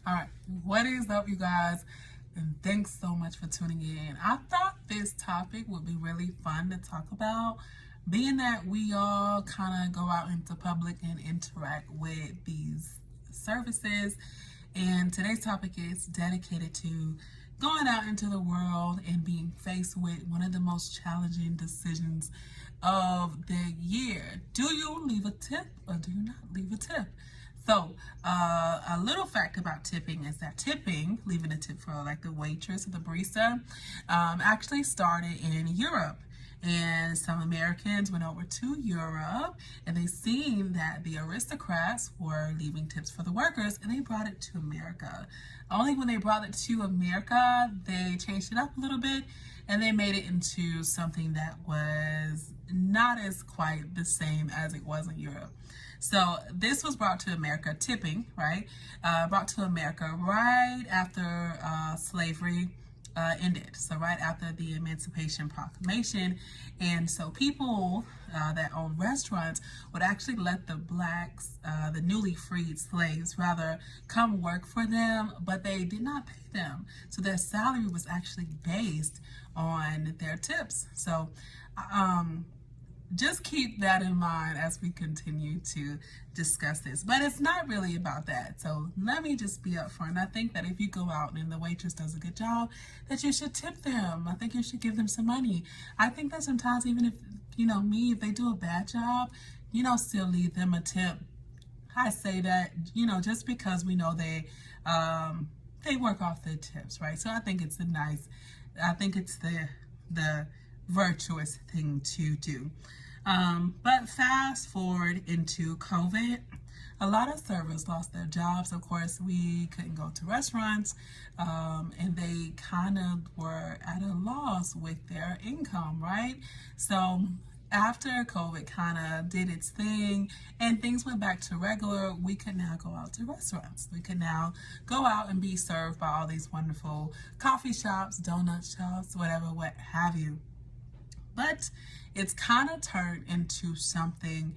All right, what is up, you guys? And thanks so much for tuning in. I thought this topic would be really fun to talk about, being that we all kind of go out into public and interact with these services. And today's topic is dedicated to going out into the world and being faced with one of the most challenging decisions of the year. Do you leave a tip or do you not leave a tip? So, a little fact about tipping is that tipping, leaving a tip for like the waitress or the barista, actually started in Europe. And some Americans went over to Europe and they seen that the aristocrats were leaving tips for the workers and they brought it to America. Only when they brought it to America, they changed it up a little bit and they made it into something that was not as quite the same as it was in Europe. So this was brought to America, tipping, right? Brought to America right after slavery ended. So right after the Emancipation Proclamation. And so people that owned restaurants would actually let the blacks, the newly freed slaves rather, come work for them, but they did not pay them. So their salary was actually based on their tips. So just keep that in mind as we continue to discuss this. But it's not really about that. So let me just be upfront. I think that if you go out and the waitress does a good job, that you should tip them. I think you should give them some money. I think that sometimes even if, if they do a bad job, still leave them a tip. I say that, just because we know they work off their tips, right? So I think it's the virtuous thing to do. But fast forward into COVID, a lot of servers lost their jobs. Of course, we couldn't go to restaurants, and they kind of were at a loss with their income, right? So after COVID kind of did its thing and things went back to regular, we could now go out to restaurants. We could now go out and be served by all these wonderful coffee shops, donut shops, whatever, what have you. But it's kind of turned into something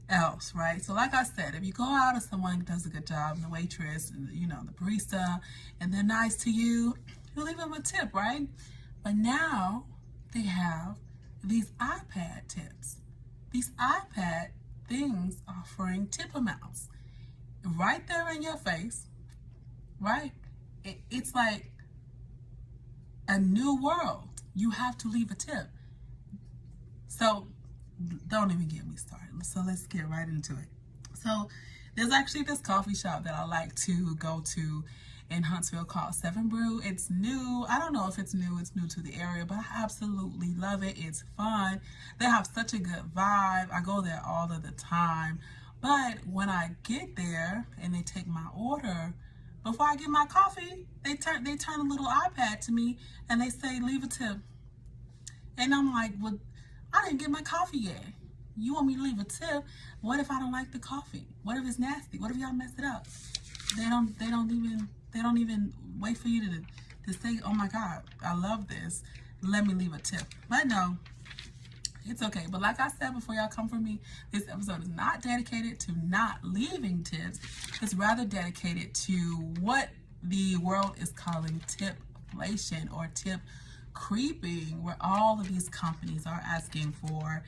else, right? So like I said, if you go out and someone does a good job, the waitress, the barista, and they're nice to you, you leave them a tip, right? But now they have these iPad tips. These iPad things offering tip amounts right there in your face, right? It's like a new world. You have to leave a tip. So don't even get me started. So let's get right into it. So there's actually this coffee shop that I like to go to in Huntsville called Seven Brew. It's new. I don't know if it's new. It's new to the area, but I absolutely love it. It's fun. They have such a good vibe. I go there all of the time. But when I get there and they take my order, before I get my coffee, they turn a little iPad to me and they say, leave a tip. And I'm like, well, I didn't get my coffee yet. You want me to leave a tip? What if I don't like the coffee? What if it's nasty? What if y'all mess it up? They don't even wait for you to say, oh my God, I love this. Let me leave a tip. But no, it's okay. But like I said before, y'all come for me, this episode is not dedicated to not leaving tips. It's rather dedicated to what the world is calling tipflation or tip creeping, where all of these companies are asking for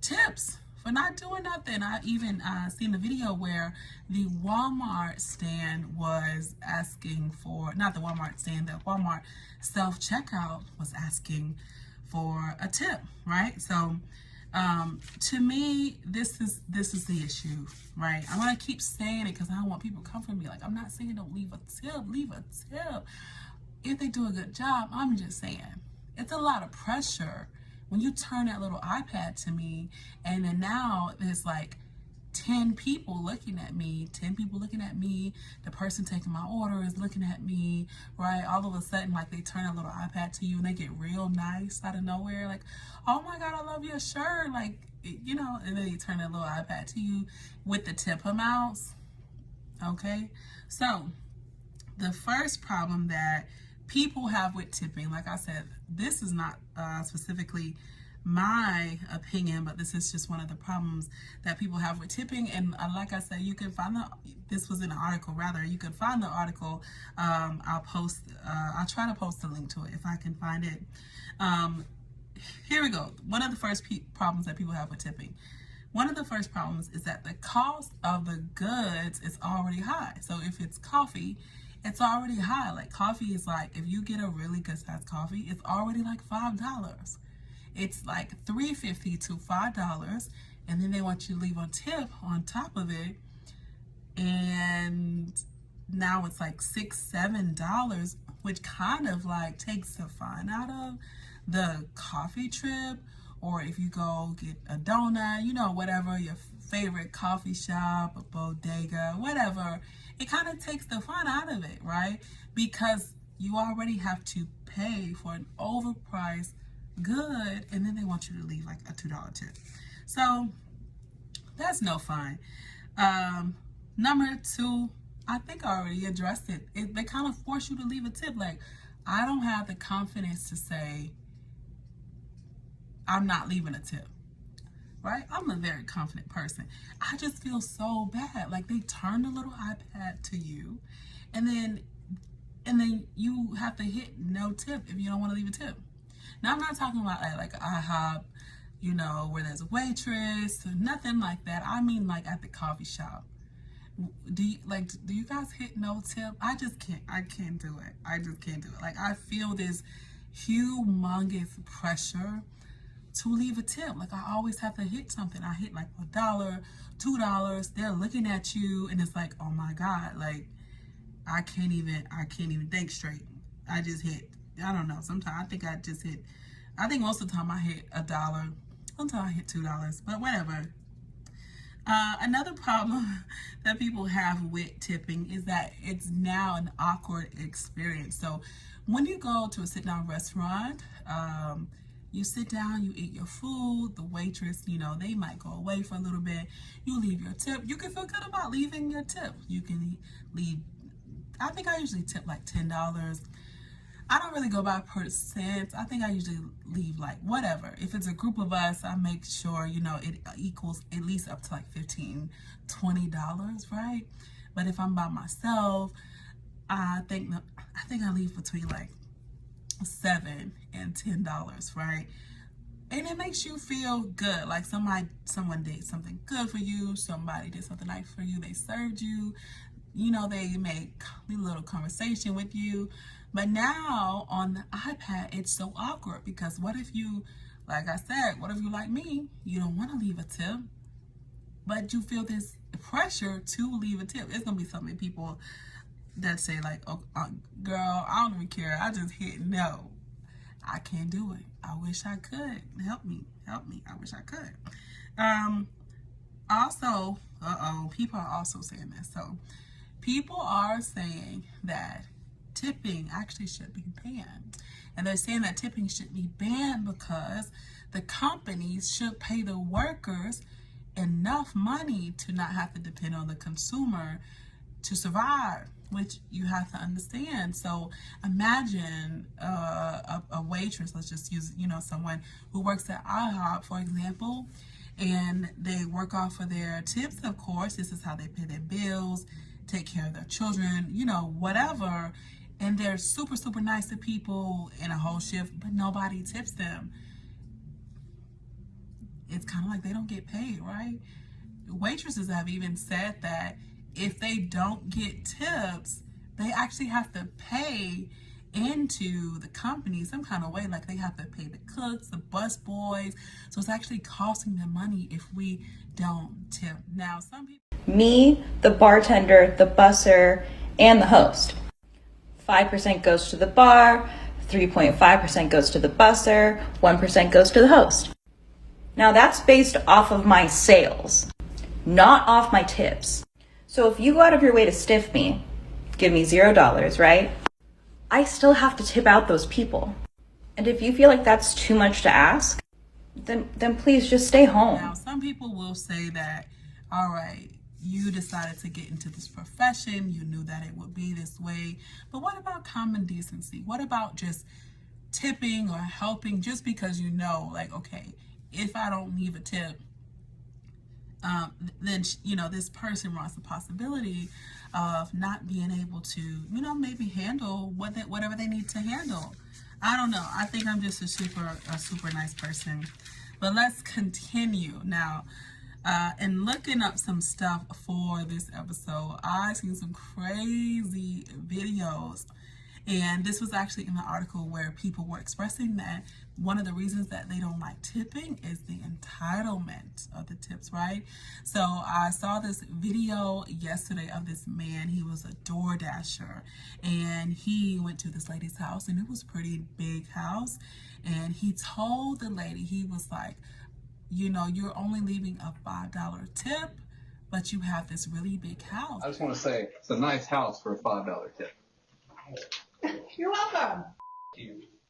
tips for not doing nothing. I even seen a video where the Walmart stand was asking for, not the Walmart stand, the Walmart self-checkout was asking for a tip, right? So to me, this is the issue, right? I'm gonna keep saying it because I don't want people to come for me. Like, I'm not saying don't leave a tip, leave a tip. If they do a good job, I'm just saying, it's a lot of pressure when you turn that little iPad to me and then now there's like 10 people looking at me, the person taking my order is looking at me, right? All of a sudden, like, they turn a little iPad to you and they get real nice out of nowhere, like, oh my God, I love your shirt, like, and then they turn a little iPad to you with the tip amounts, okay? So, the first problem that people have with tipping, like I said, this is not specifically my opinion, but this is just one of the problems that people have with tipping. And like I said, you can find this was in an article, rather, you can find the article. I'll try to post a link to it if I can find it. Here we go. One of the first problems that people have with tipping. One of the first problems is that the cost of the goods is already high. So if it's coffee, it's already high. Like coffee is like, if you get a really good sized coffee, it's already like $5. It's like $3.50 to $5, and then they want you to leave a tip on top of it, and now it's like $6-7, which kind of like takes the fun out of the coffee trip. Or if you go get a donut, you know, whatever, your favorite coffee shop, a bodega, whatever, it kind of takes the fun out of it, right? Because you already have to pay for an overpriced good, and then they want you to leave like a $2 tip. So that's no fun. Number two, I think I already addressed it. They kind of force you to leave a tip. Like, I don't have the confidence to say I'm not leaving a tip, right? I'm a very confident person. I just feel so bad. Like, they turn the little iPad to you, and then you have to hit no tip if you don't want to leave a tip. Now, I'm not talking about like IHOP, you know, where there's a waitress, nothing like that. I mean, like at the coffee shop. Do you guys hit no tip? I can't do it. I just can't do it. Like, I feel this humongous pressure to leave a tip. Like, I always have to hit something. I hit like $1, $2. They're looking at you, and it's like, oh my God, like I can't even think straight. I just hit. I don't know. Sometimes I think most of the time I hit $1. Sometimes I hit $2, but whatever. Another problem that people have with tipping is that it's now an awkward experience. So when you go to a sit-down restaurant, you sit down, you eat your food, the waitress, you know, they might go away for a little bit. You leave your tip. You can feel good about leaving your tip. You can leave, I think I usually tip like $10. I don't really go by percents. I think I usually leave like whatever. If it's a group of us, I make sure, you know, it equals at least up to like $15, $20, right? But if I'm by myself, I think I leave between like $7 and $10, right? And it makes you feel good. Like someone did something good for you. Somebody did something nice for you. They served you. You know, they made a little conversation with you. But now on the iPad, it's so awkward because what if you, like I said, what if you like me, you don't want to leave a tip, but you feel this pressure to leave a tip. It's going to be so many people that say like, oh, girl, I don't even care. I just hit no. I can't do it. I wish I could. Help me. I wish I could. Also, people are also saying this. So people are saying that tipping actually should be banned. And they're saying that tipping should be banned because the companies should pay the workers enough money to not have to depend on the consumer to survive, which you have to understand. So imagine a waitress, let's just use, you know, someone who works at IHOP, for example, and they work off of their tips, of course. This is how they pay their bills, take care of their children, you know, whatever. And they're super, super nice to people in a whole shift, but nobody tips them. It's kind of like they don't get paid, right? Waitresses have even said that if they don't get tips, they actually have to pay into the company some kind of way. Like they have to pay the cooks, the bus boys. So it's actually costing them money if we don't tip. Now, some people... Me, the bartender, the busser, and the host. 5% goes to the bar, 3.5% goes to the busser, 1% goes to the host. Now that's based off of my sales, not off my tips. So if you go out of your way to stiff me, give me $0, right? I still have to tip out those people. And if you feel like that's too much to ask, then please just stay home. Now, some people will say that, all right, you decided to get into this profession, you knew that it would be this way, but what about common decency? What about just tipping or helping just because you know, like, okay, if I don't leave a tip, then this person runs the possibility of not being able to maybe handle whatever they need to handle. I don't know. I think I'm just a super nice person. But let's continue now. And looking up some stuff for this episode, I seen some crazy videos. And this was actually in the article where people were expressing that one of the reasons that they don't like tipping is the entitlement of the tips, right? So I saw this video yesterday of this man. He was a door dasher, and he went to this lady's house, and it was a pretty big house. And he told the lady, he was like, you're only leaving a $5 tip, but you have this really big house. I just want to say, it's a nice house for a $5 tip. You're welcome.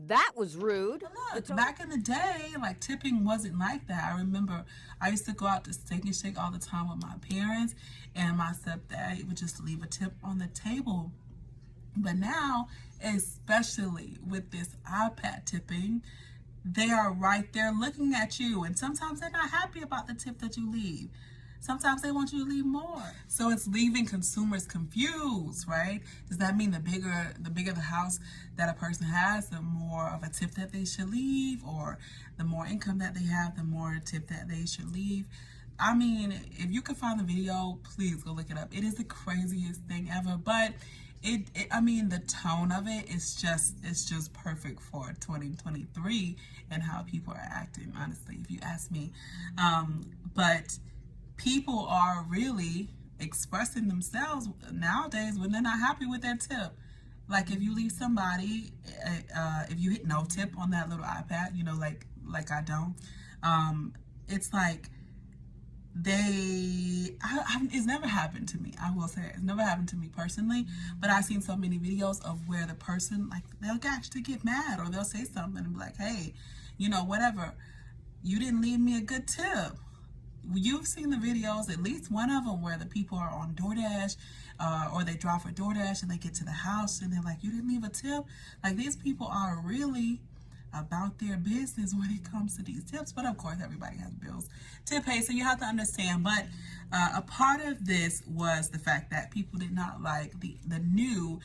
That was rude. Look, back in the day, like, tipping wasn't like that. I remember I used to go out to Steak and Shake all the time with my parents, and my stepdad would just leave a tip on the table. But now, especially with this iPad tipping, they are right there looking at you, and sometimes they're not happy about the tip that you leave. Sometimes they want you to leave more. So it's leaving consumers confused, right? Does that mean the bigger the house that a person has, the more of a tip that they should leave, or the more income that they have, the more tip that they should leave? I mean, if you can find the video, please go look it up. It is the craziest thing ever, but the tone of it is just perfect for 2023 and how people are acting, honestly, if you ask me. But people are really expressing themselves nowadays when they're not happy with their tip. Like, if you leave somebody, if you hit no tip on that little iPad, like I don't, it's like it's never happened to me. I will say it's never happened to me personally, but I've seen so many videos of where the person, like, they'll actually get mad, or they'll say something and be like, hey, whatever, you didn't leave me a good tip. You've seen the videos, at least one of them, where the people are on DoorDash, or they drive for DoorDash and they get to the house and they're like, you didn't leave a tip? Like, these people are really about their business when it comes to these tips. But of course, everybody has bills to pay, so you have to understand. But a part of this was the fact that people did not like the newfound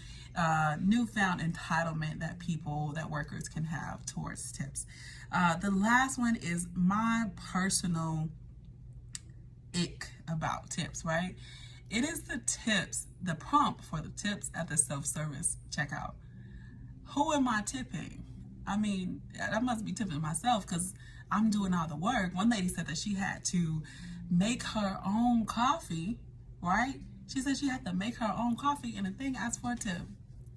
entitlement that workers can have towards tips. The last one is my personal ick about tips, right? It is the prompt for the tips at the self-service checkout. Who am I tipping? I mean, I must be tipping myself because I'm doing all the work. One lady said that she had to make her own coffee, right? She said she had to make her own coffee, and the thing asked for a tip,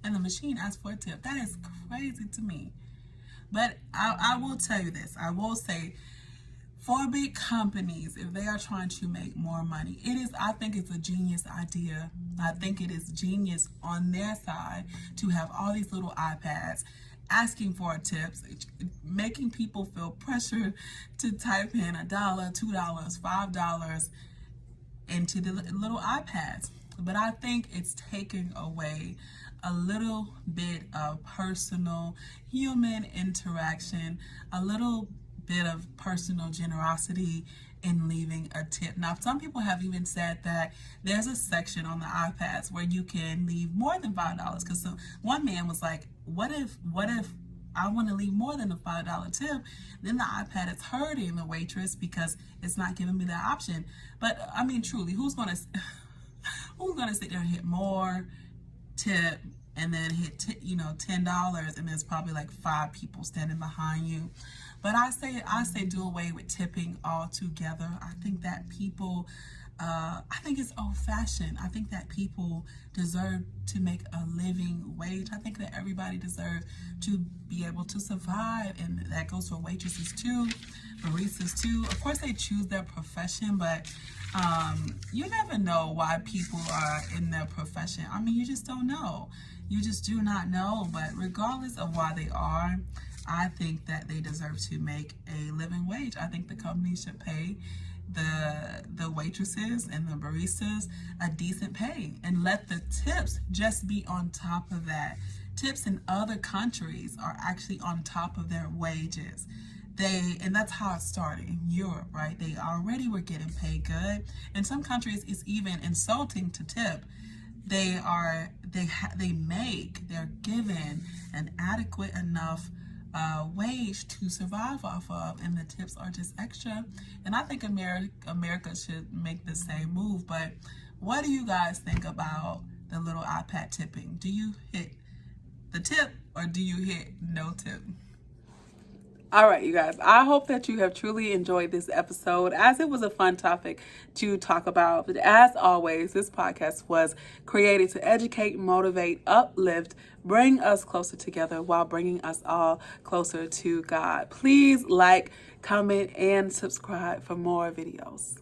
and the machine asked for a tip. That is crazy to me. But I will tell you this. I will say, for big companies, if they are trying to make more money, I think it's a genius idea. I think it is genius on their side to have all these little iPads asking for tips, making people feel pressured to type in $1, $2, $5 into the little iPads. But I think it's taking away a little bit of personal human interaction, a little bit of personal generosity in leaving a tip. Now, some people have even said that there's a section on the iPads where you can leave more than $5, because one man was like, what if I want to leave more than a $5 tip? Then the iPad is hurting the waitress because it's not giving me that option. But I mean, truly, who's gonna sit there and hit more tip and then hit $10, and there's probably like 5 people standing behind you? But I say do away with tipping altogether. I think that people, I think it's old-fashioned. I think that people deserve to make a living wage. I think that everybody deserves to be able to survive, and that goes for waitresses too, baristas too. Of course, they choose their profession, but you never know why people are in their profession. I mean, you just don't know. You just do not know. But regardless of why they are, I think that they deserve to make a living wage. I think the company should pay the waitresses and the baristas a decent pay, and let the tips just be on top of that. Tips in other countries are actually on top of their wages. And that's how it started in Europe, right? They already were getting paid good. In some countries, it's even insulting to tip. They're given an adequate enough wage to survive off of, and the tips are just extra. And I think America should make the same move. But what do you guys think about the little iPad tipping? Do you hit the tip or do you hit no tip? All right, you guys, I hope that you have truly enjoyed this episode, as it was a fun topic to talk about. But as always, this podcast was created to educate, motivate, uplift, bring us closer together while bringing us all closer to God. Please like, comment, and subscribe for more videos.